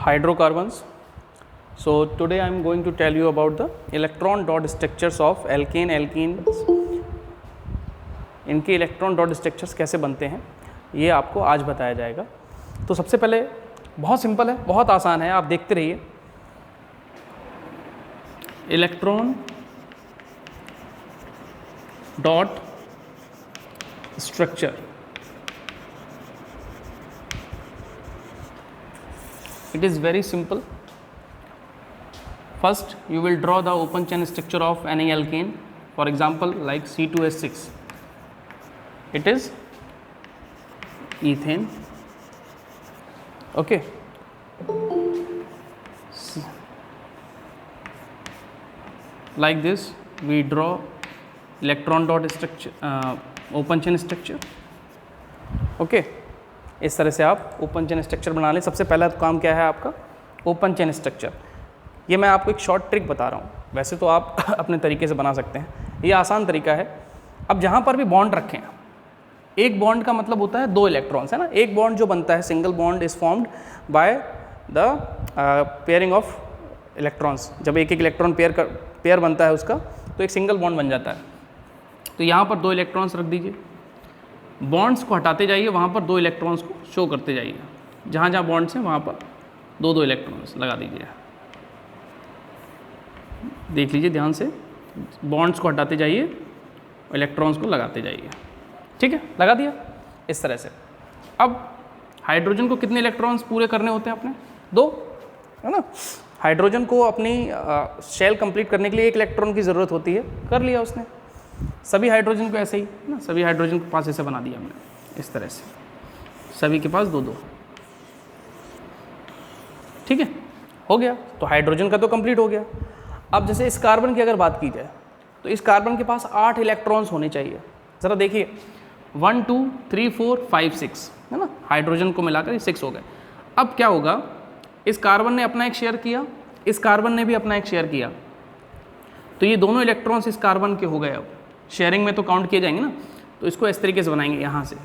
hydrocarbons. So today I am going to tell you about the electron dot structures of alkane, alkenes. इनके electron dot structures कैसे बनते हैं ये आपको आज बताया जाएगा। तो सबसे पहले बहुत सिंपल है, बहुत आसान है, आप देखते रहिए। Electron dot structure, it is very simple. First you will draw the open chain structure of any alkane, for example like C2H6, it is ethane. Okay, like this we draw electron dot structure, open chain structure. Okay, इस तरह से आप open chain structure बना लें। सबसे पहला काम क्या है आपका, ओपन चेन स्ट्रक्चर। ये मैं आपको एक शॉर्ट ट्रिक बता रहा हूँ, वैसे तो आप अपने तरीके से बना सकते हैं, ये आसान तरीका है। अब जहाँ पर भी बॉन्ड रखें, एक बॉन्ड का मतलब होता है दो इलेक्ट्रॉन्स, है ना। एक बॉन्ड जो बनता है, single bond is formed by the pairing of electrons. जब एक एक इलेक्ट्रॉन पेयर बनता है उसका, तो एक सिंगल बॉन्ड बन जाता है। तो यहाँ पर दो इलेक्ट्रॉन्स रख दीजिए, बॉन्ड्स को हटाते जाइए, वहाँ पर दो इलेक्ट्रॉन्स को शो करते जाइए। जहाँ जहाँ बॉन्ड्स हैं वहाँ पर दो दो इलेक्ट्रॉन्स लगा दीजिए। देख लीजिए ध्यान से, बॉन्ड्स को हटाते जाइए, इलेक्ट्रॉन्स को लगाते जाइए। ठीक है, लगा दिया इस तरह से। अब हाइड्रोजन को कितने इलेक्ट्रॉन्स पूरे करने होते हैं अपने? दो, है ना। हाइड्रोजन को अपनी शेल कंप्लीट करने के लिए एक इलेक्ट्रॉन की ज़रूरत होती है, कर लिया उसने। सभी हाइड्रोजन को ऐसे ही ना, सभी हाइड्रोजन के पास ऐसे बना दिया हमने इस तरह से, सभी के पास दो दो। ठीक है, हो गया। तो हाइड्रोजन का तो कंप्लीट हो गया। अब जैसे इस कार्बन की अगर बात की जाए, तो इस कार्बन के पास 8 इलेक्ट्रॉन्स होने चाहिए। ज़रा देखिए, 1 2 3 4 5 6, है ना। हाइड्रोजन को मिलाकर 6 हो गए। अब क्या होगा, इस कार्बन ने अपना एक शेयर किया, इस कार्बन ने भी अपना एक शेयर किया, तो ये दोनों इलेक्ट्रॉन्स इस कार्बन के हो गए। अब शेयरिंग में तो काउंट किए जाएंगे ना, तो इसको इस तरीके से बनाएंगे, यहाँ से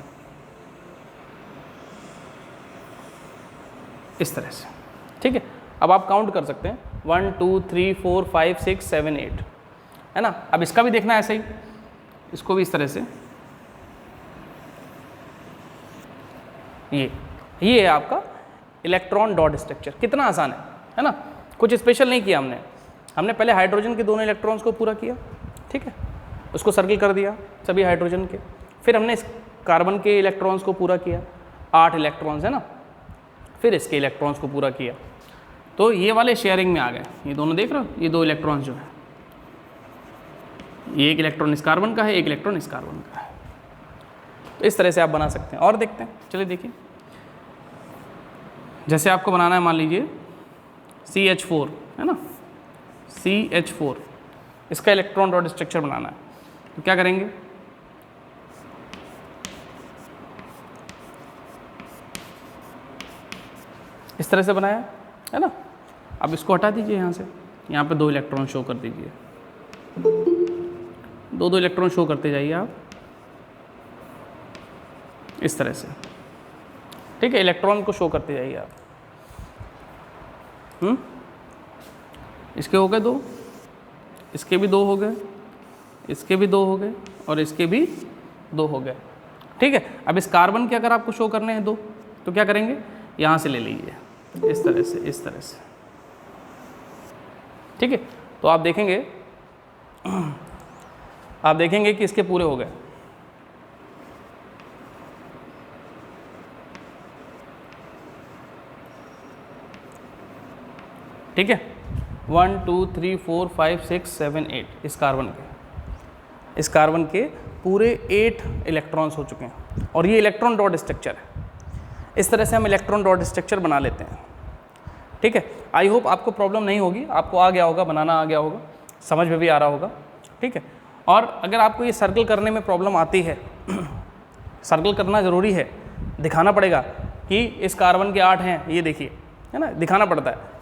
इस तरह से। ठीक है, अब आप काउंट कर सकते हैं 1 2 3 4 5 6 7 8, है ना। अब इसका भी देखना है ऐसे ही, इसको भी इस तरह से। ये है आपका इलेक्ट्रॉन डॉट स्ट्रक्चर। कितना आसान है ना। कुछ स्पेशल नहीं किया हमने पहले हाइड्रोजन के दोनों इलेक्ट्रॉन्स को पूरा किया, ठीक है, उसको सर्किल कर दिया सभी हाइड्रोजन के। फिर हमने इस कार्बन के इलेक्ट्रॉन्स को पूरा किया, 8 इलेक्ट्रॉन्स, है ना। फिर इसके इलेक्ट्रॉन्स को पूरा किया, तो ये वाले शेयरिंग में आ गए। ये दोनों देख रहे हो, ये दो इलेक्ट्रॉन्स जो है, ये एक इलेक्ट्रॉन इस कार्बन का है, एक इलेक्ट्रॉन इस कार्बन का है। तो इस तरह से आप बना सकते हैं। और देखते हैं, चलिए देखिए। जैसे आपको बनाना है, मान लीजिए CH4, है ना, CH4, इसका इलेक्ट्रॉन डॉट स्ट्रक्चर बनाना है। तो क्या करेंगे, इस तरह से बनाया, है ना। अब इसको हटा दीजिए यहाँ से, यहाँ पे 2 इलेक्ट्रॉन शो कर दीजिए, दो इलेक्ट्रॉन शो करते जाइए आप इस तरह से। ठीक है, इलेक्ट्रॉन को शो करते जाइए आप। इसके हो गए 2, इसके भी 2 हो गए, इसके भी 2 हो गए, और इसके भी 2 हो गए। ठीक है, अब इस कार्बन के अगर आपको शो करने हैं 2, तो क्या करेंगे, यहाँ से ले लीजिए इस तरह से, इस तरह से। ठीक है, तो आप देखेंगे कि इसके पूरे हो गए। ठीक है, 1 2 3 4 5 6 7 8, इस कार्बन के पूरे 8 इलेक्ट्रॉन्स हो चुके हैं, और ये इलेक्ट्रॉन डॉट स्ट्रक्चर है। इस तरह से हम इलेक्ट्रॉन डॉट स्ट्रक्चर बना लेते हैं। ठीक है, आई होप आपको प्रॉब्लम नहीं होगी, आपको आ गया होगा, बनाना आ गया होगा, समझ में भी आ रहा होगा। ठीक है, और अगर आपको ये सर्कल करने में प्रॉब्लम आती है, सर्कल करना ज़रूरी है, दिखाना पड़ेगा कि इस कार्बन के 8 हैं, ये देखिए, है ना, दिखाना पड़ता है।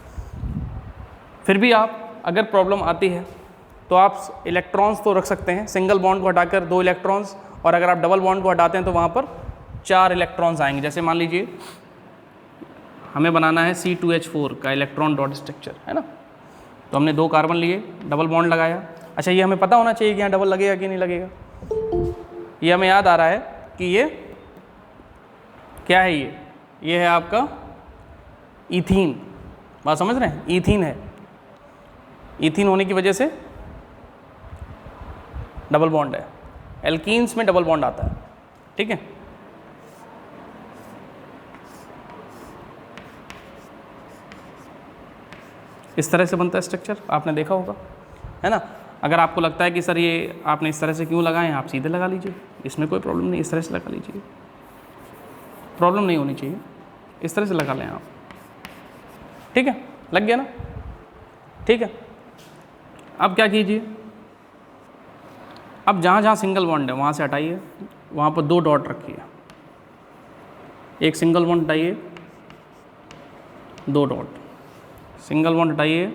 फिर भी आप अगर प्रॉब्लम आती है तो आप इलेक्ट्रॉन्स तो रख सकते हैं, सिंगल बॉन्ड को हटाकर 2 इलेक्ट्रॉन्स, और अगर आप डबल बॉन्ड को हटाते हैं तो वहाँ पर 4 इलेक्ट्रॉन्स आएंगे। जैसे मान लीजिए हमें बनाना है C2H4 का इलेक्ट्रॉन डॉट स्ट्रक्चर, है ना। तो हमने 2 कार्बन लिए, डबल बॉन्ड लगाया। अच्छा, ये हमें पता होना चाहिए कि यहाँ डबल लगेगा कि नहीं लगेगा। ये हमें याद आ रहा है कि ये क्या है, ये है आपका ईथीन। बात समझ रहे हैं, ईथीन है। ईथीन होने की वजह से डबल बॉन्ड है। एल्कीन्स में डबल बॉन्ड आता है, ठीक है। इस तरह से बनता है स्ट्रक्चर, आपने देखा होगा, है ना। अगर आपको लगता है कि सर ये आपने इस तरह से क्यों लगाए हैं, आप सीधे लगा लीजिए, इसमें कोई प्रॉब्लम नहीं, इस तरह से लगा लीजिए, प्रॉब्लम नहीं होनी चाहिए, इस तरह से लगा लें आप, ठीक है। लग गया ना, ठीक है। अब क्या कीजिए, अब जहाँ जहाँ सिंगल बॉन्ड है वहाँ से हटाइए, वहाँ पर 2 डॉट रखिए। एक सिंगल बॉन्ड हटाइए, 2 डॉट, सिंगल बॉन्ड हटाइए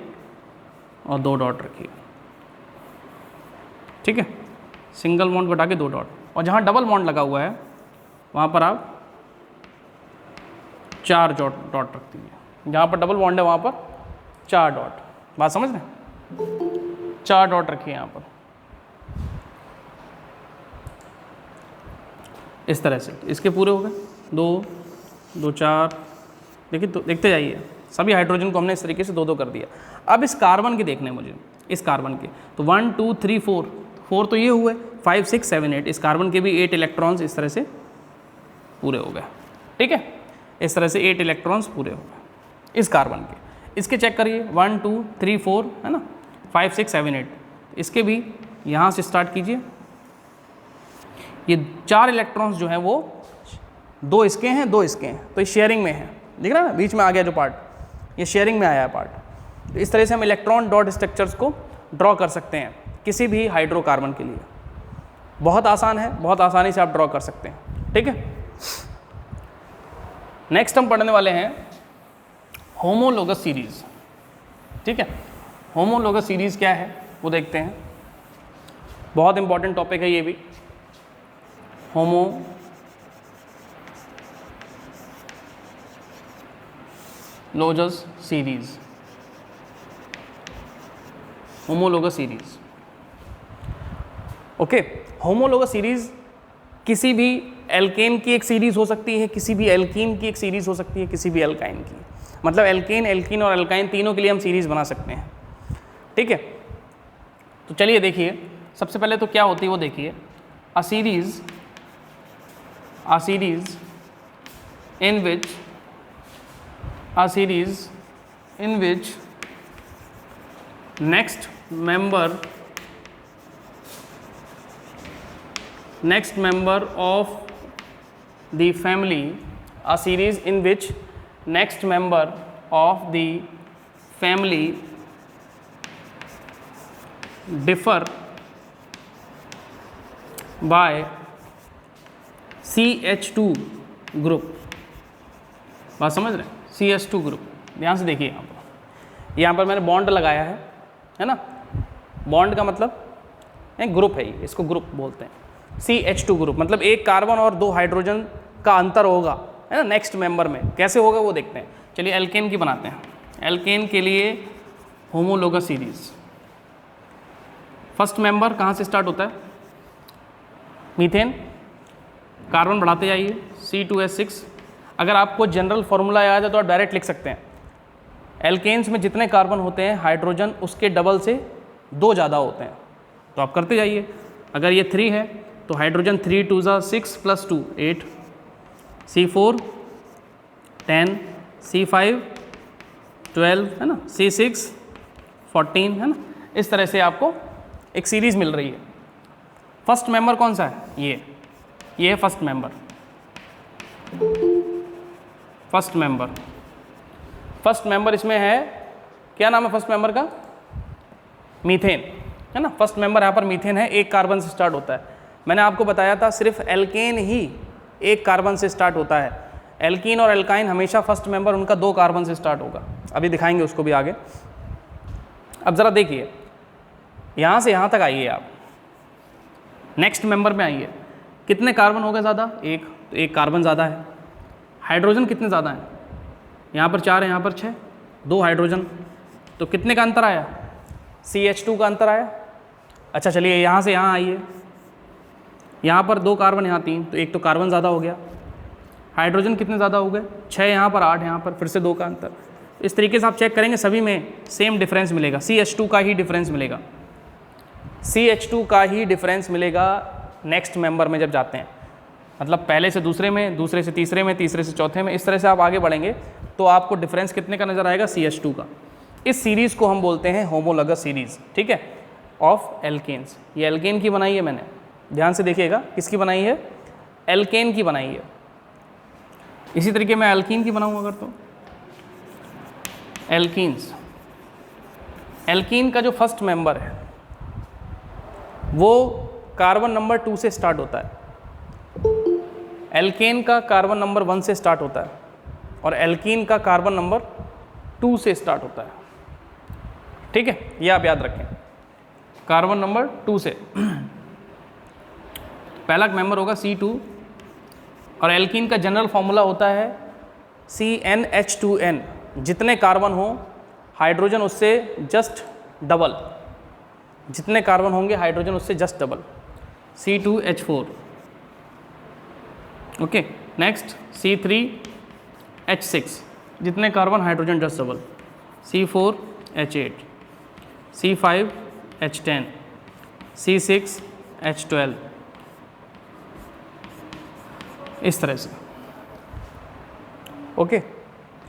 और 2 डॉट रखिए, ठीक है। सिंगल बॉन्ड को हटा के 2 डॉट, और जहाँ डबल बॉन्ड लगा हुआ है वहाँ पर आप 4 डॉट रख दीजिए। जहाँ पर डबल बॉन्ड है वहाँ पर 4 डॉट। बात समझ रहे हैं, 4 डॉट रखिए यहाँ पर, इस तरह से। इसके पूरे हो गए 2 2 4। देखिए, तो देखते जाइए, सभी हाइड्रोजन को हमने इस तरीके से 2 कर दिया। अब इस कार्बन के देखने मुझे, इस कार्बन के, तो 1 2 3 4 तो ये हुए, 5 6 7 8, इस कार्बन के भी 8 इलेक्ट्रॉन्स इस तरह से पूरे हो गए, ठीक है। इस तरह से 8 इलेक्ट्रॉन्स पूरे हो गए इस कार्बन के। इसके चेक करिए, 1 2 3 4, है ना, 5 6 7 8, इसके भी यहाँ से स्टार्ट कीजिए। ये 4 इलेक्ट्रॉन्स जो हैं वो 2 इसके हैं, 2 इसके हैं, तो ये शेयरिंग में है, दिख रहा है, बीच में आ गया जो पार्ट, ये शेयरिंग में आया है पार्ट। तो इस तरह से हम इलेक्ट्रॉन डॉट स्ट्रक्चर्स को ड्रॉ कर सकते हैं किसी भी हाइड्रोकार्बन के लिए। बहुत आसान है, बहुत आसानी से आप ड्रॉ कर सकते हैं, ठीक है। नेक्स्ट हम पढ़ने वाले हैं होमोलोगस सीरीज, ठीक है। होमोलोगस सीरीज क्या है वो देखते हैं, बहुत इंपॉर्टेंट टॉपिक है ये भी। Homologous series, homologous series, okay. Homologous series किसी भी एल्केन की एक सीरीज हो सकती है, किसी भी एल्कीन की एक सीरीज हो सकती है, किसी भी एल्काइन की, मतलब एल्केन, एल्कीन और एल्काइन तीनों के लिए हम सीरीज बना सकते हैं, ठीक है। तो चलिए देखिए, सबसे पहले तो क्या होती है वो देखिए। A series in which next member of the family, a series in which next member of the family differ by CH2 group. बात समझ रहे हैं, CH2 ग्रुप। ध्यान से देखिए, यहाँ पर मैंने बॉन्ड लगाया है ना। बॉन्ड का मतलब एक ग्रुप है, इसको ग्रुप बोलते हैं। CH2 ग्रुप मतलब एक कार्बन और 2 हाइड्रोजन का अंतर होगा, है ना, नेक्स्ट मेंबर में। कैसे होगा वो देखते हैं। चलिए एल्केन की बनाते हैं। एल्केन के लिए होमोलोगस सीरीज, फर्स्ट मेंबर कहाँ से स्टार्ट होता है, मीथेन। कार्बन बढ़ाते जाइए, C2H6। अगर आपको जनरल फार्मूला याद है तो आप डायरेक्ट लिख सकते हैं। एल्केन्स में जितने कार्बन होते हैं हाइड्रोजन उसके डबल से 2 ज़्यादा होते हैं, तो आप करते जाइए। अगर ये 3 है तो हाइड्रोजन 3 2 6 + 2 8, C4 10, C5 12, है ना, C6 14, है ना। इस तरह से आपको एक सीरीज़ मिल रही है। फर्स्ट मेंबर कौन सा है, ये है फर्स्ट मेंबर। फर्स्ट मेंबर इसमें है, क्या नाम है फर्स्ट मेंबर का, मीथेन, है ना। फर्स्ट मेंबर यहाँ पर मीथेन है, 1 कार्बन से स्टार्ट होता है। मैंने आपको बताया था सिर्फ एल्केन ही 1 कार्बन से स्टार्ट होता है। एल्कीन और एल्काइन हमेशा फर्स्ट मेंबर उनका 2 कार्बन से स्टार्ट होगा। अभी दिखाएंगे उसको भी आगे। अब ज़रा देखिए, यहाँ से यहाँ तक आइए आप, नेक्स्ट मेंबर में आइए। कितने कार्बन हो गए ज़्यादा, 1, तो 1 कार्बन ज़्यादा है। हाइड्रोजन कितने ज़्यादा हैं, यहाँ पर 4 है, यहाँ पर 6, 2 हाइड्रोजन, तो कितने का अंतर आया? CH2 का अंतर आया। अच्छा चलिए यहाँ से यहाँ आइए, यहाँ पर 2 कार्बन, यहाँ 3, तो एक तो कार्बन ज़्यादा हो गया। हाइड्रोजन कितने ज़्यादा हो गए? 6 यहाँ पर, 8 यहाँ पर, फिर से 2 का अंतर। इस तरीके से आप चेक करेंगे, सभी में सेम डिफरेंस मिलेगा, CH2 का ही डिफरेंस मिलेगा, CH2 का ही डिफरेंस मिलेगा नेक्स्ट मेंबर में जब जाते हैं। मतलब पहले से दूसरे में, दूसरे से तीसरे में, तीसरे से चौथे में, इस तरह से आप आगे बढ़ेंगे तो आपको डिफरेंस कितने का नज़र आएगा? CH2 का। इस सीरीज़ को हम बोलते हैं होमोलॉगस सीरीज़, ठीक है, ऑफ एल्केन्स। ये एल्केन की बनाई है मैंने, ध्यान से देखिएगा, किसकी बनाई है? एल्केन की बनाई है। इसी तरीके मैं एल्कीन की बनाऊँ अगर, तो एल्कीन्स, एल्कीन का जो फर्स्ट मेंबर है वो कार्बन नंबर 2 से स्टार्ट होता है, एल्केन का कार्बन नंबर 1 से स्टार्ट होता है, और एल्कीन का कार्बन नंबर 2 से स्टार्ट होता है, ठीक है, ये आप याद रखें, कार्बन नंबर 2 से। पहला मेंबर होगा C2, और एल्कीन का जनरल फॉर्मूला होता है CnH2n। जितने कार्बन हो हाइड्रोजन उससे जस्ट डबल, जितने कार्बन होंगे हाइड्रोजन उससे just double, C2H4। Okay, next C3H6, जितने carbon hydrogen just double, C4H8, C5H10, C6H12, इस तरह से। ओके,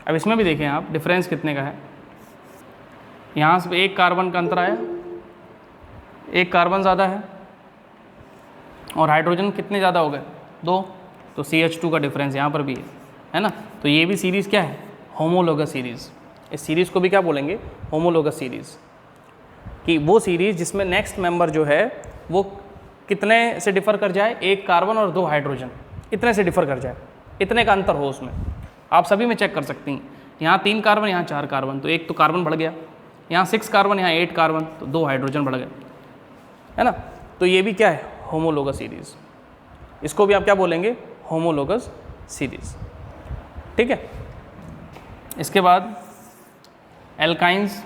अब इसमें भी देखें आप डिफरेंस कितने का है। यहाँ से एक कार्बन का अंतर आया, एक कार्बन ज़्यादा है, और हाइड्रोजन कितने ज़्यादा हो गए? 2, तो CH2 का डिफरेंस यहाँ पर भी है ना। तो ये भी सीरीज़ क्या है? Homologous series. इस सीरीज़ को भी क्या बोलेंगे? होमोलोगस सीरीज़, कि वो सीरीज़ जिसमें नेक्स्ट मेंबर जो है वो कितने से डिफ़र कर जाए? एक कार्बन और 2 हाइड्रोजन, इतने से डिफ़र कर जाए, इतने का अंतर हो उसमें। आप सभी में चेक कर सकती हैं, यहाँ 3 कार्बन, यहाँ 4 कार्बन, तो एक तो कार्बन बढ़ गया, यहाँ 6 कार्बन, यहाँ 8 कार्बन, तो 2 हाइड्रोजन बढ़ गए, है ना। तो ये भी क्या है? Homologous series. इसको भी आप क्या बोलेंगे? होमोलोगस सीरीज़, ठीक है। इसके बाद एल्काइंस,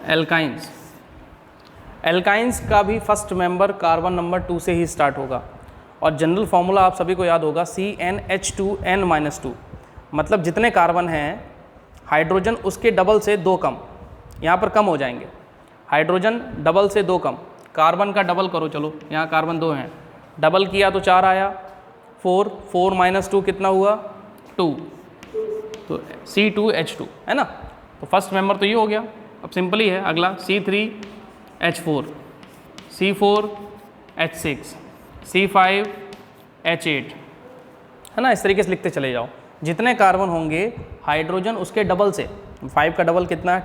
एल्काइंस, एल्काइंस का भी फर्स्ट मेंबर कार्बन नंबर 2 से ही स्टार्ट होगा, और जनरल फार्मूला आप सभी को याद होगा CnH2n-2। मतलब जितने कार्बन हैं हाइड्रोजन उसके डबल से 2 कम, यहाँ पर कम हो जाएंगे, हाइड्रोजन डबल से 2 कम, कार्बन का डबल करो, चलो यहाँ कार्बन 2 हैं, डबल किया तो 4 आया, 4, 4 - 2 कितना हुआ? 2, तो C2H2, है ना। तो फर्स्ट मेंबर तो ये हो गया। अब सिंपल ही है, अगला C3H4, C4H6, C5H8, है ना। इस तरीके से लिखते चले जाओ, जितने कार्बन होंगे हाइड्रोजन उसके डबल से, 5 का डबल कितना है?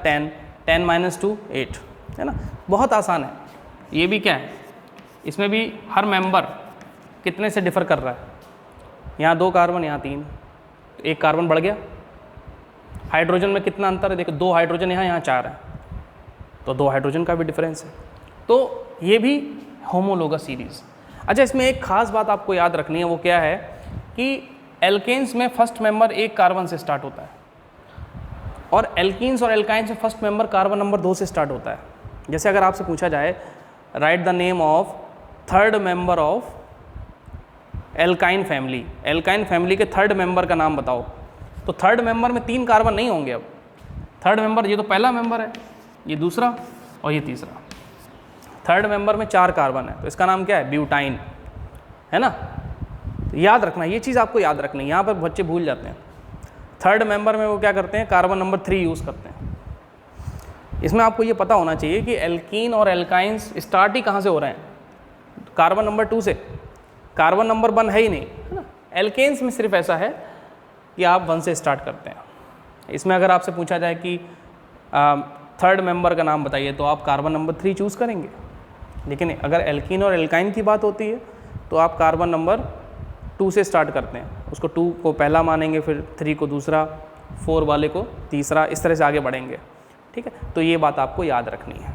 10, 10 - 2 8, है ना। बहुत आसान है। ये भी क्या है? इसमें भी हर मेंबर कितने से डिफ़र कर रहा है? यहाँ 2 कार्बन, यहाँ 3, तो एक कार्बन बढ़ गया। हाइड्रोजन में कितना अंतर है? देखो 2 हाइड्रोजन यहाँ, यहाँ 4 है, तो 2 हाइड्रोजन का भी डिफरेंस है। तो ये भी होमोलोगस सीरीज़। अच्छा, इसमें एक खास बात आपको याद रखनी है, वो क्या है कि एल्केन्स में फर्स्ट मेंबर एक कार्बन से स्टार्ट होता है, और एल्कीन्स और एल्काइंस में फर्स्ट मेंबर कार्बन नंबर 2 से स्टार्ट होता है। जैसे अगर आपसे पूछा जाए right the name of third member of alkyne family, alkyne family के थर्ड मेंबर का नाम बताओ, तो थर्ड मेंबर में 3 कार्बन नहीं होंगे। अब थर्ड मेंबर, ये तो पहला मेंबर है, ये दूसरा और ये तीसरा, थर्ड मेंबर में 4 कार्बन है, तो इसका नाम क्या है? ब्यूटाइन, है ना। तो याद रखना, ये चीज़ आपको याद रखनी है, यहाँ पर बच्चे भूल जाते हैं। थर्ड मेंबर में वो क्या करते हैं? कार्बन नंबर 3 यूज़ करते हैं। इसमें आपको ये पता होना चाहिए कि एल्कीन और एल्काइंस स्टार्ट ही कहाँ से हो रहे हैं? कार्बन नंबर 2 से, कार्बन नंबर 1 है ही नहीं, है ना। एल्केन्स में सिर्फ ऐसा है कि आप 1 से स्टार्ट करते हैं। इसमें अगर आपसे पूछा जाए कि थर्ड मेंबर का नाम बताइए, तो आप कार्बन नंबर 3 चूज़ करेंगे। लेकिन अगर एल्कीन और एल्काइन की बात होती है तो आप कार्बन नंबर 2 से स्टार्ट करते हैं, उसको 2 को पहला मानेंगे, फिर 3 को दूसरा, 4 वाले को तीसरा, इस तरह से आगे बढ़ेंगे, ठीक है। तो ये बात आपको याद रखनी है।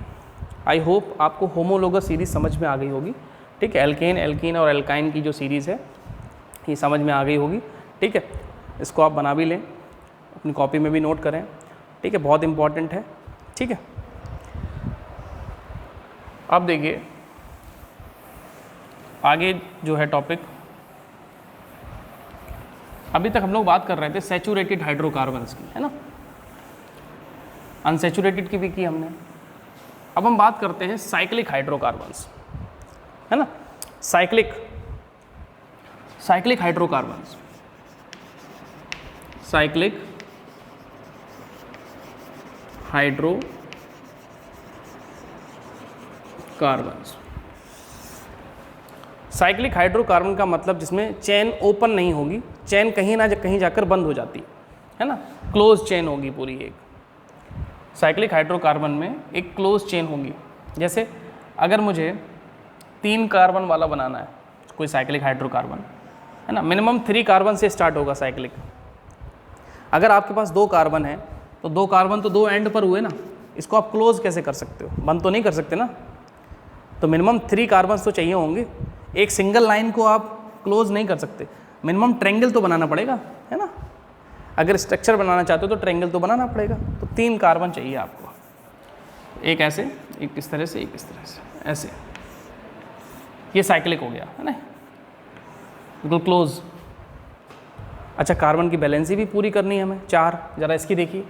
आई होप आपको होमोलोगस सीरीज़ समझ में आ गई होगी, ठीक है। एल्केन, एल्कीन और एल्काइन की जो सीरीज़ है ये समझ में आ गई होगी, ठीक है, इसको आप बना भी लें, अपनी कॉपी में भी नोट करें, ठीक है, बहुत इंपॉर्टेंट है, ठीक है। अब देखिए आगे जो है टॉपिक, अभी तक हम लोग बात कर रहे थे सैचुरेटेड हाइड्रोकार्बन्स की, है ना, अनसैचुरेटेड की भी की हमने। अब हम बात करते हैं साइक्लिक हाइड्रोकार्बन्स, है ना, cyclic hydrocarbons, cyclic hydrocarbons. Cyclic hydrocarbon का मतलब जिसमें चेन ओपन नहीं होगी, चेन कहीं ना कहीं जाकर बंद हो जाती है ना, क्लोज चेन होगी पूरी एक। साइक्लिक हाइड्रोकार्बन में एक क्लोज चेन होगी। जैसे अगर मुझे 3 कार्बन वाला बनाना है कोई साइक्लिक हाइड्रोकार्बन, है ना, मिनिमम 3 कार्बन से स्टार्ट होगा साइक्लिक। अगर आपके पास 2 कार्बन है तो 2 कार्बन तो 2 एंड पर हुए ना, इसको आप क्लोज कैसे कर सकते हो, बंद तो नहीं कर सकते ना, तो मिनिमम 3 कार्बन तो चाहिए होंगे। एक सिंगल लाइन को आप क्लोज नहीं कर सकते, मिनिमम ट्रायंगल तो बनाना पड़ेगा, है ना, अगर स्ट्रक्चर बनाना चाहते हो तो ट्रायंगल तो बनाना पड़ेगा। तो 3 कार्बन चाहिए आपको, एक ऐसे, एक इस तरह से, एक इस तरह से, ऐसे, ये साइक्लिक हो गया, है ना, बिल्कुल क्लोज। अच्छा, कार्बन की बैलेंसी भी पूरी करनी है हमें, 4, जरा इसकी देखिए,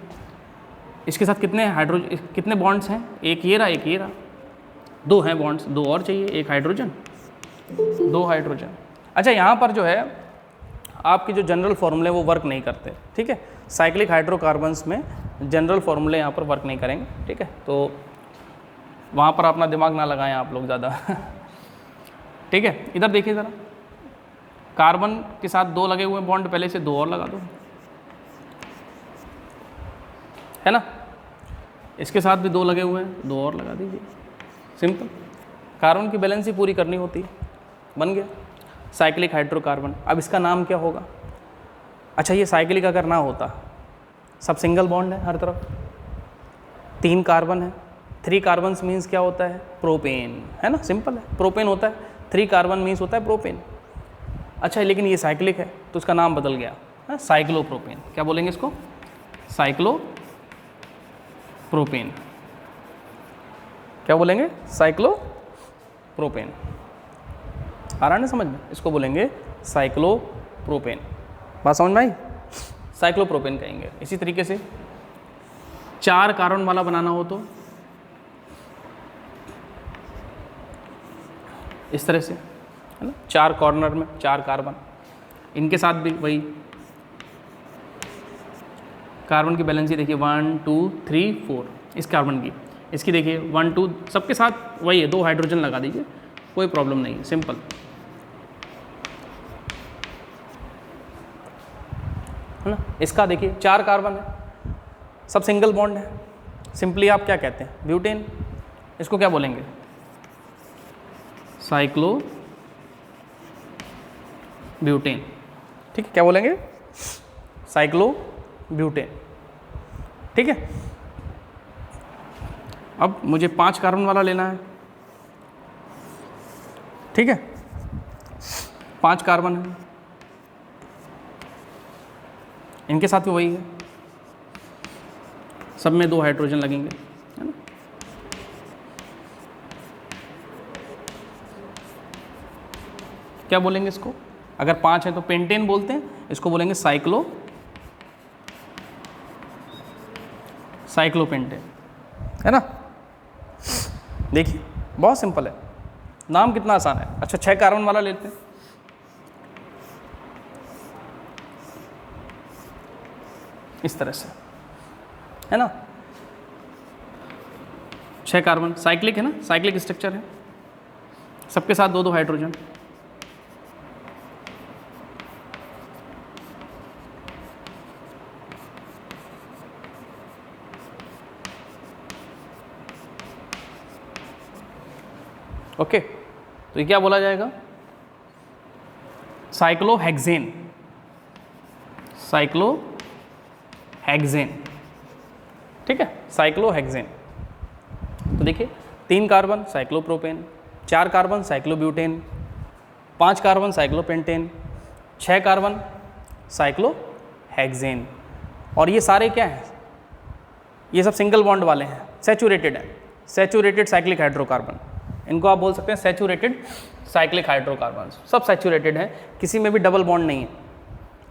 इसके साथ कितने बॉन्ड्स हैं, एक ये रहा, एक ये रहा, 2 हैं बॉन्ड्स, 2 और चाहिए, एक हाइड्रोजन, 2 हाइड्रोजन। अच्छा, यहाँ पर जो है आपके जो जनरल फार्मूले वो वर्क नहीं करते, ठीक है, साइक्लिक हाइड्रोकार्बन्स में जनरल फार्मूले यहाँ पर वर्क नहीं करेंगे, ठीक है, तो वहाँ पर अपना दिमाग ना लगाएं आप लोग ज़्यादा ठीक है। इधर देखिए ज़रा, कार्बन के साथ 2 लगे हुए बॉन्ड, पहले से 2 और लगा दो, है ना, इसके साथ भी 2 लगे हुए हैं, 2 और लगा दीजिए, सिंपल। कार्बन की बैलेंस ही पूरी करनी होती है, बन गया साइक्लिक हाइड्रोकार्बन। अब इसका नाम क्या होगा? अच्छा, ये साइक्लिक अगर ना होता, सब सिंगल बॉन्ड है हर तरफ, 3 कार्बन है, 3 कार्बन मीन्स क्या होता है? प्रोपेन, है ना, सिंपल है, प्रोपेन होता है, 3 कार्बन मीन्स होता है प्रोपेन। अच्छा, लेकिन ये साइक्लिक है तो इसका नाम बदल गया, है साइक्लोप्रोपेन। क्या बोलेंगे इसको? साइक्लोप्रोपेन। क्या बोलेंगे? साइक्लोप्रोपेन। आ रहा है ना समझ में? इसको बोलेंगे साइक्लोप्रोपेन। बात समझ में आई? साइक्लोप्रोपेन कहेंगे। इसी तरीके से 4 कार्बन वाला बनाना हो तो इस तरह से, है ना, 4 कॉर्नर में 4 कार्बन, इनके साथ भी वही कार्बन की बैलेंस ही देखिए 1 2 3 4, इस कार्बन की, इसकी देखिए 1 2, सबके साथ वही है, 2 हाइड्रोजन लगा दीजिए, कोई प्रॉब्लम नहीं है, सिंपल, है ना। इसका देखिए 4 कार्बन है, सब सिंगल बॉन्ड है, सिंपली आप क्या कहते हैं? ब्यूटेन। इसको क्या बोलेंगे? Cyclo butane. ठीक है, क्या बोलेंगे? Cyclo butane. ठीक है। अब मुझे 5 कार्बन वाला लेना है, ठीक है, 5 कार्बन है, इनके साथ भी वही है, सब में 2 हाइड्रोजन लगेंगे, है ना। क्या बोलेंगे इसको? अगर 5 है तो पेंटेन बोलते हैं, इसको बोलेंगे साइक्लोपेंटेन, है ना। देखिए बहुत सिंपल है, नाम कितना आसान है। अच्छा, 6 कार्बन वाला लेते हैं, इस तरह से, है ना, 6 कार्बन, साइक्लिक है ना, साइक्लिक स्ट्रक्चर है, सबके साथ 2 2 हाइड्रोजन। ओके, तो ये क्या बोला जाएगा? साइक्लोहेक्सेन। साइक्लोहेक्सेन, ठीक है, साइक्लोहेक्सेन। तो देखिए 3 carbon cyclopropane, 4 carbon cyclobutane, 5 carbon cyclopentane, 6 carbon cyclohexane. और ये सारे क्या हैं, ये सब सिंगल बॉन्ड वाले हैं, सैचुरेटेड है, सैचुरेटेड साइक्लिक हाइड्रोकार्बन, इनको आप बोल सकते हैं सैचुरेटेड साइक्लिक हाइड्रोकार्बन। सब सैचुरेटेड हैं, किसी में भी डबल बॉन्ड नहीं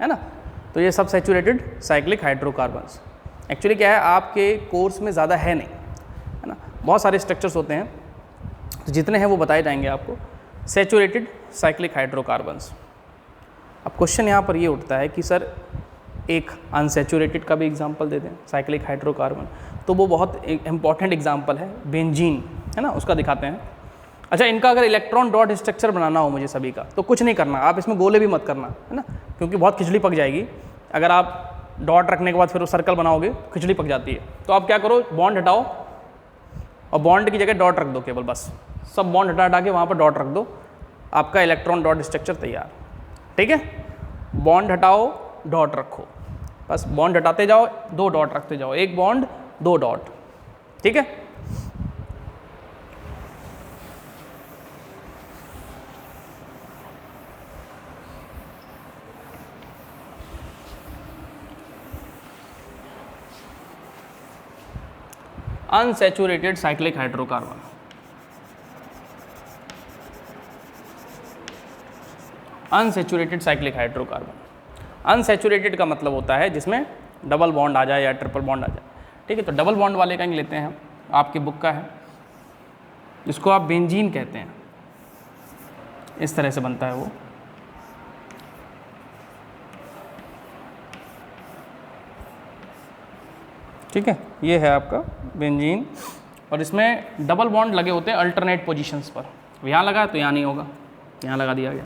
है ना। तो ये सब सैचुरेटेड साइक्लिक हाइड्रोकार्बन्स। एक्चुअली क्या है, आपके कोर्स में ज़्यादा है नहीं, है ना, बहुत सारे स्ट्रक्चर्स होते हैं, तो जितने हैं वो बताए जाएंगे आपको। Saturated cyclic hydrocarbons. अब क्वेश्चन यहाँ पर ये उठता है कि सर एक अनसैचुरेटेड का भी एग्जांपल दे दें साइक्लिक हाइड्रोकार्बन, तो वो बहुत इंपॉर्टेंट एग्जांपल है, बेंजीन, है ना, उसका दिखाते हैं। अच्छा, इनका अगर इलेक्ट्रॉन डॉट स्ट्रक्चर बनाना हो मुझे सभी का, तो कुछ नहीं करना, आप इसमें गोले भी मत करना, है ना, क्योंकि बहुत खिचड़ी पक जाएगी। अगर आप डॉट रखने के बाद फिर वो सर्कल बनाओगे, खिचड़ी पक जाती है। तो आप क्या करो, बॉन्ड हटाओ और बॉन्ड की जगह डॉट रख दो केवल, बस सब बॉन्ड हटा के वहाँ पर डॉट रख दो, आपका इलेक्ट्रॉन डॉट स्ट्रक्चर तैयार। ठीक है, बॉन्ड हटाओ, डॉट रखो, बस बॉन्ड हटाते जाओ, 2 डॉट रखते जाओ, 1 बॉन्ड 2 डॉट। ठीक है, unsaturated cyclic hydrocarbon. Unsaturated cyclic hydrocarbon, unsaturated का मतलब होता है जिसमें डबल बॉन्ड आ जाए या ट्रिपल बॉन्ड आ जाए। ठीक है, तो डबल बॉन्ड वाले का ही लेते हैं, आपकी बुक का है, जिसको आप बेंजीन कहते हैं। इस तरह से बनता है वो। ठीक है, ये है आपका बेंजीन, और इसमें डबल बॉन्ड लगे होते हैं अल्टरनेट पोजीशंस पर। यहाँ लगा तो यहाँ नहीं होगा, यहाँ लगा दिया गया।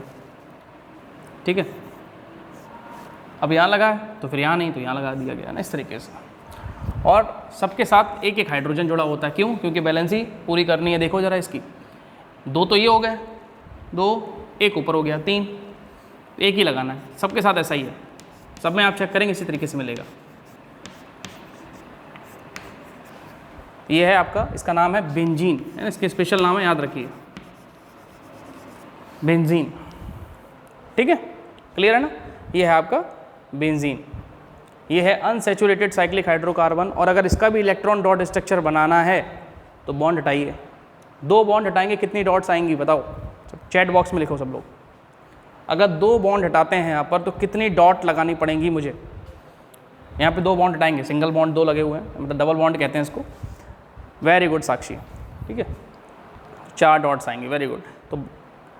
ठीक है, अब यहाँ लगा है तो फिर यहाँ नहीं, तो यहाँ लगा दिया गया ना, इस तरीके से। और सबके साथ एक एक हाइड्रोजन जुड़ा होता है, क्यों? क्योंकि बैलेंसी पूरी करनी है। देखो जरा इसकी, 2 तो ये हो गए, 2, 1 ऊपर हो गया, 3, एक ही लगाना है। सबके साथ ऐसा ही है, सब में आप चेक करेंगे इसी तरीके से मिलेगा। ये है आपका, इसका नाम है बेंजीन, है ना, इसके स्पेशल नाम है, याद रखिए, बेंजीन। ठीक है, क्लियर है ना, ये है आपका बेंजीन। ये है अनसैचुरेटेड साइक्लिक हाइड्रोकार्बन। और अगर इसका भी इलेक्ट्रॉन डॉट स्ट्रक्चर बनाना है तो बॉन्ड हटाइए, 2 बॉन्ड हटाएंगे, कितनी डॉट्स आएंगी बताओ, चैट बॉक्स में लिखो सब लोग। अगर 2 बॉन्ड हटाते हैं यहाँ पर तो कितनी डॉट लगानी पड़ेंगी मुझे? यहाँ पे 2 बॉन्ड हटाएंगे, सिंगल बॉन्ड 2 लगे हुए हैं, मतलब डबल बॉन्ड कहते हैं इसको। वेरी गुड साक्षी, ठीक है, 4 डॉट्स आएंगे, वेरी गुड। तो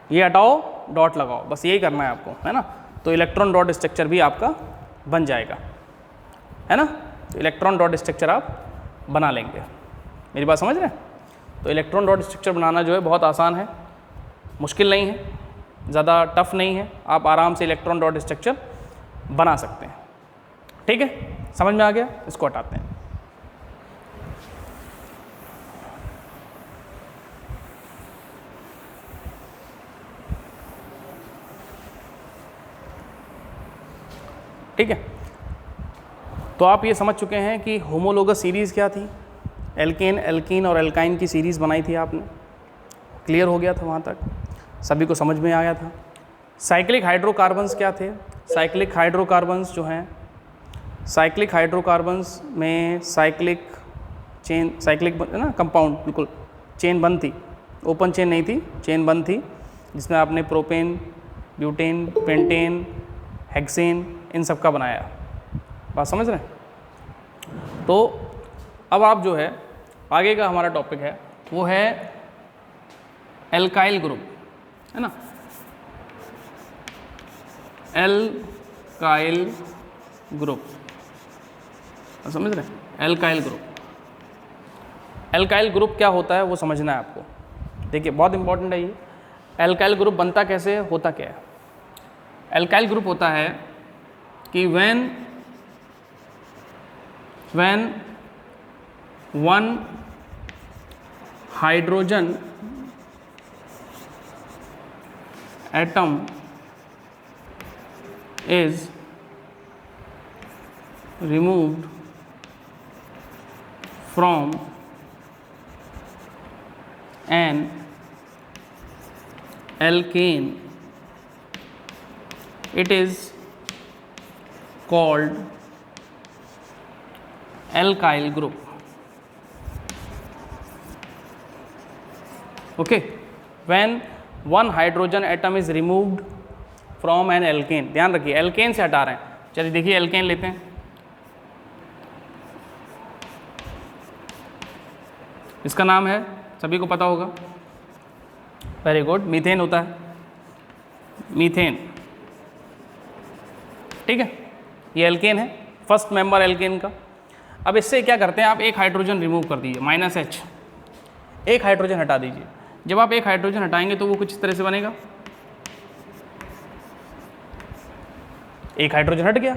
ये हटाओ, डॉट लगाओ, बस यही करना है आपको, है ना। तो इलेक्ट्रॉन डॉट स्ट्रक्चर भी आपका बन जाएगा, है ना। तो इलेक्ट्रॉन डॉट स्ट्रक्चर आप बना लेंगे, मेरी बात समझ रहे हैं। तो इलेक्ट्रॉन डॉट स्ट्रक्चर बनाना जो है बहुत आसान है, मुश्किल नहीं है, ज़्यादा टफ नहीं है, आप आराम से इलेक्ट्रॉन डॉट स्ट्रक्चर बना सकते हैं। ठीक है, समझ में आ गया, इसको हटाते हैं। ठीक है, तो आप ये समझ चुके हैं कि होमोलोगस सीरीज़ क्या थी, एल्केन, एल्कीन और एल्काइन की सीरीज़ बनाई थी आपने, क्लियर हो गया था वहाँ तक, सभी को समझ में आया था। साइक्लिक हाइड्रोकार्बन्स क्या थे? साइक्लिक हाइड्रोकार्बन्स जो हैं, साइक्लिक हाइड्रोकार्बन्स में साइक्लिक चेन, साइक्लिक ना कंपाउंड, बिल्कुल चेन बंद थी, ओपन चेन नहीं थी, चेन बंद थी, जिसमें आपने प्रोपेन, ब्यूटेन, पेंटेन, हेक्सेन, इन सब का बनाया। बात समझ रहे हैं? तो अब आप जो है आगे का हमारा टॉपिक है वो है एल्काइल ग्रुप, है ना, एल्काइल ग्रुप, समझ रहे हैं? एल्काइल ग्रुप, एल्काइल ग्रुप क्या होता है वो समझना है आपको। देखिए बहुत इंपॉर्टेंट है ये। एल्काइल ग्रुप बनता कैसे है, होता क्या है? एल्काइल ग्रुप होता है कि when one hydrogen atom is removed from an alkane, it is called alkyl group. Okay, when one hydrogen atom is removed from an alkane, ध्यान रखिए एल्केन से हटा रहे हैं, चलिए देखिए एल्केन लेते हैं, इसका नाम है, सभी को पता होगा, वेरी गुड, मीथेन होता है, मीथेन, ठीक है, ये एल्केन है, फर्स्ट मेंबर एल्केन का। अब इससे क्या करते हैं आप, एक हाइड्रोजन रिमूव कर दीजिए, -H, एक हाइड्रोजन हटा दीजिए। जब आप एक हाइड्रोजन हटाएंगे तो वो कुछ इस तरह से बनेगा, एक हाइड्रोजन हट गया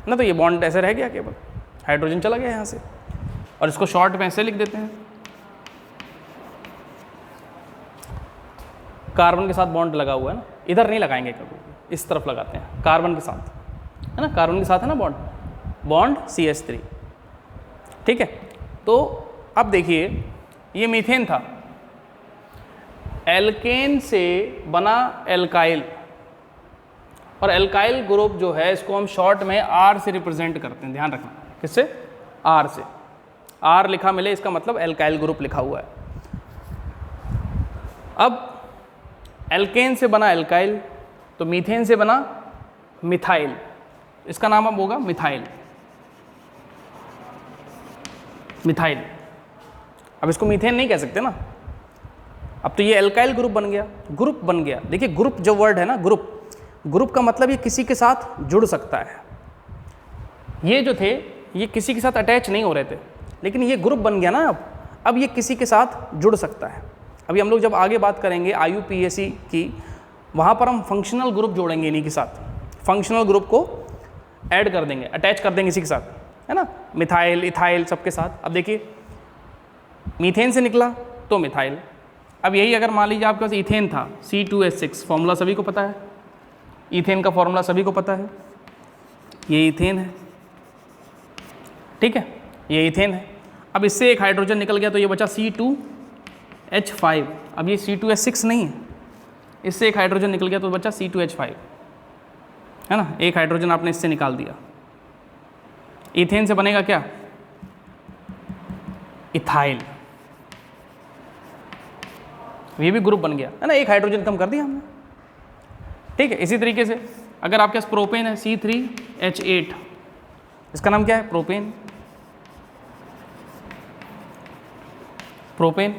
ना, तो ये बॉन्ड ऐसे रह गया, केवल हाइड्रोजन चला गया यहाँ से, और इसको शॉर्ट में ऐसे लिख देते हैं, कार्बन के साथ बॉन्ड लगा हुआ है ना, इधर नहीं लगाएंगे कभी, इस तरफ लगाते हैं, कार्बन के साथ, है ना, कार्बन के साथ है ना बॉन्ड CH3, ठीक है। तो अब देखिए ये मीथेन था, एल्केन से बना एल्काइल, और एल्काइल ग्रुप जो है इसको हम शॉर्ट में R से रिप्रेजेंट करते हैं, ध्यान रखना, किससे, R से, R लिखा मिले इसका मतलब एल्काइल ग्रुप लिखा हुआ है। अब एल्केन से बना एल्काइल, तो मीथेन से बना मिथाइल, इसका नाम अब होगा मिथाइल, मिथाइल। अब इसको मीथेन नहीं कह सकते ना, अब तो ये एल्काइल ग्रुप बन गया, ग्रुप बन गया। देखिए ग्रुप जो वर्ड है ना, ग्रुप का मतलब ये किसी के साथ जुड़ सकता है, ये जो थे ये किसी के साथ अटैच नहीं हो रहे थे, लेकिन ये ग्रुप बन गया ना, अब ये किसी के साथ जुड़ सकता है। अभी हम लोग जब आगे बात करेंगे IUPAC की, वहाँ पर हम फंक्शनल ग्रुप जोड़ेंगे इन्हीं के साथ, फंक्शनल ग्रुप को ऐड कर देंगे, अटैच कर देंगे इसी के साथ, है ना, मिथाइल, इथाइल सबके साथ। अब देखिए मीथेन से निकला तो मिथाइल, अब यही अगर मान लीजिए आपके पास इथेन था, C2H6, फॉर्मूला सभी को पता है, इथेन का फॉर्मूला सभी को पता है, ये इथेन है, ठीक है, ये इथेन है। अब इससे एक हाइड्रोजन निकल गया तो ये बचा C2H5, अब ये C2H6 नहीं है, इससे एक हाइड्रोजन निकल गया तो बचा C2H5, है ना, एक हाइड्रोजन आपने इससे निकाल दिया, इथेन से बनेगा क्या, इथाइल, ये भी ग्रुप बन गया, है ना, एक हाइड्रोजन कम कर दिया हमने, ठीक है। इसी तरीके से अगर आपके पास प्रोपेन है C3H8, इसका नाम क्या है, प्रोपेन, प्रोपेन,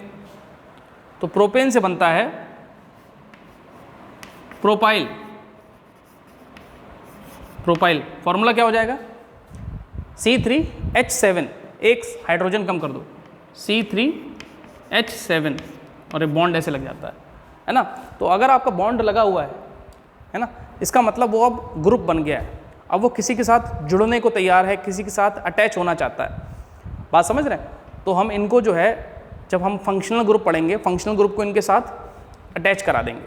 तो प्रोपेन से बनता है प्रोपाइल, प्रोपाइल, फॉर्मूला क्या हो जाएगा, C3H7, एक हाइड्रोजन कम कर दो, C3H7, और ये बॉन्ड ऐसे लग जाता है ना। तो अगर आपका बॉन्ड लगा हुआ है ना, इसका मतलब वो अब ग्रुप बन गया है, अब वो किसी के साथ जुड़ने को तैयार है, किसी के साथ अटैच होना चाहता है, बात समझ रहे हैं। तो हम इनको जो है, जब हम फंक्शनल ग्रुप पढ़ेंगे, फंक्शनल ग्रुप को इनके साथ अटैच करा देंगे,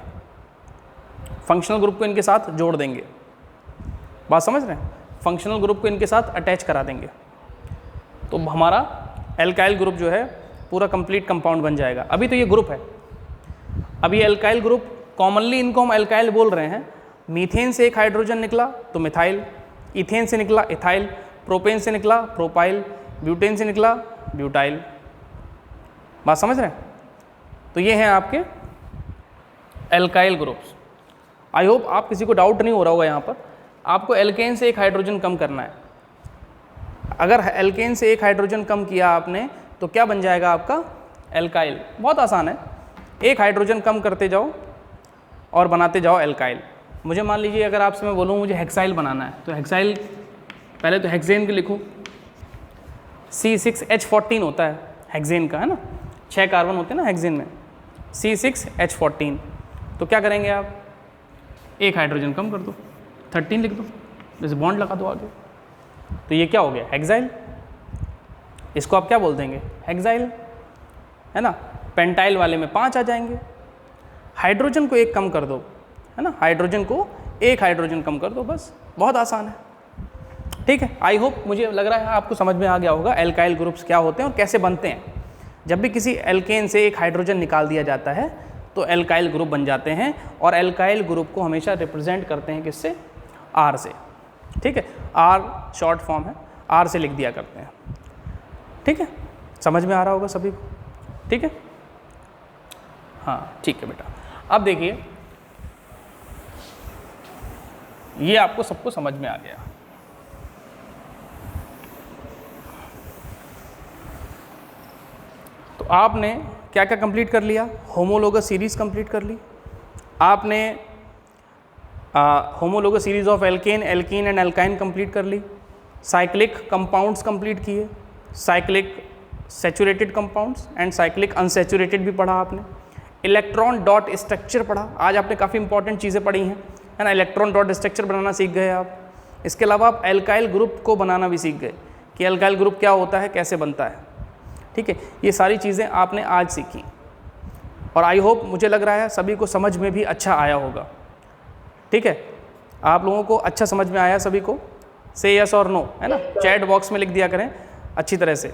फंक्शनल ग्रुप को इनके साथ जोड़ देंगे, बात समझ रहे हैं, फंक्शनल ग्रुप को इनके साथ अटैच करा देंगे, तो हमारा एल्काइल ग्रुप जो है पूरा कंप्लीट कंपाउंड बन जाएगा। अभी तो ये ग्रुप है, अभी एल्काइल ग्रुप, कॉमनली इनको हम एल्काइल बोल रहे हैं। मीथेन से एक हाइड्रोजन निकला तो मिथाइल, इथेन से निकला इथाइल, प्रोपेन से निकला प्रोपाइल, ब्यूटेन से निकला ब्यूटाइल, बात समझ रहे हैं। तो ये हैं आपके एल्काइल ग्रुप्स। आई होप आप किसी को डाउट नहीं हो रहा होगा यहाँ पर। आपको एल्केन से एक हाइड्रोजन कम करना है, अगर एल्केन से एक हाइड्रोजन कम किया आपने तो क्या बन जाएगा आपका, एल्काइल। बहुत आसान है, एक हाइड्रोजन कम करते जाओ और बनाते जाओ एल्काइल। मुझे मान लीजिए अगर आपसे मैं बोलूँ मुझे हेक्साइल बनाना है, तो हेक्साइल पहले तो हेक्सेन के लिखो, C6H14 होता है हेक्सेन का, है ना, 6 कार्बन होते हैं ना हेक्सेन में, C6H14। तो क्या करेंगे आप, एक हाइड्रोजन कम कर दो, 13 लिख दो, जैसे बॉन्ड लगा दो आगे, तो ये क्या हो गया, हेक्साइल। इसको आप क्या बोल देंगे, हेक्साइल, है ना। पेंटाइल वाले में 5 आ जाएंगे। हाइड्रोजन को एक कम कर दो, है ना, हाइड्रोजन को एक हाइड्रोजन कम कर दो, बस, बहुत आसान है, ठीक है। आई होप, मुझे लग रहा है आपको समझ में आ गया होगा एल्काइल ग्रुप्स क्या होते हैं और कैसे बनते हैं। जब भी किसी एल्केन से एक हाइड्रोजन निकाल दिया जाता है तो एल्काइल ग्रुप बन जाते हैं, और एल्काइल ग्रुप को हमेशा रिप्रेजेंट करते हैं किससे, R से। ठीक है, आर शॉर्ट फॉर्म है, आर से लिख दिया करते हैं। ठीक है, समझ में आ रहा होगा सभी को? ठीक है, हाँ ठीक है बेटा। अब देखिए ये आपको सबको समझ में आ गया। तो आपने क्या क्या कंप्लीट कर लिया? होमोलोगस सीरीज कंप्लीट कर ली आपने, homologous series of alkene, alkene and alkyne complete कर ली, साइक्लिक कंपाउंड्स कंप्लीट किए, cyclic saturated compounds and cyclic unsaturated भी पढ़ा आपने, इलेक्ट्रॉन डॉट स्ट्रक्चर पढ़ा। आज आपने काफ़ी इंपॉर्टेंट चीज़ें पढ़ी हैं, है ना। इलेक्ट्रॉन डॉट स्ट्रक्चर बनाना सीख गए आप। इसके अलावा आप एल्काइल ग्रुप को बनाना भी सीख गए कि एल्काइल ग्रुप क्या होता है, कैसे बनता है। ठीक है, ये सारी चीज़ें आपने आज सीखी और आई होप, मुझे लग रहा है सभी को समझ में भी अच्छा आया होगा। ठीक है, आप लोगों को अच्छा समझ में आया सभी को? से यस और नो, है ना, चैट बॉक्स में लिख दिया करें अच्छी तरह से।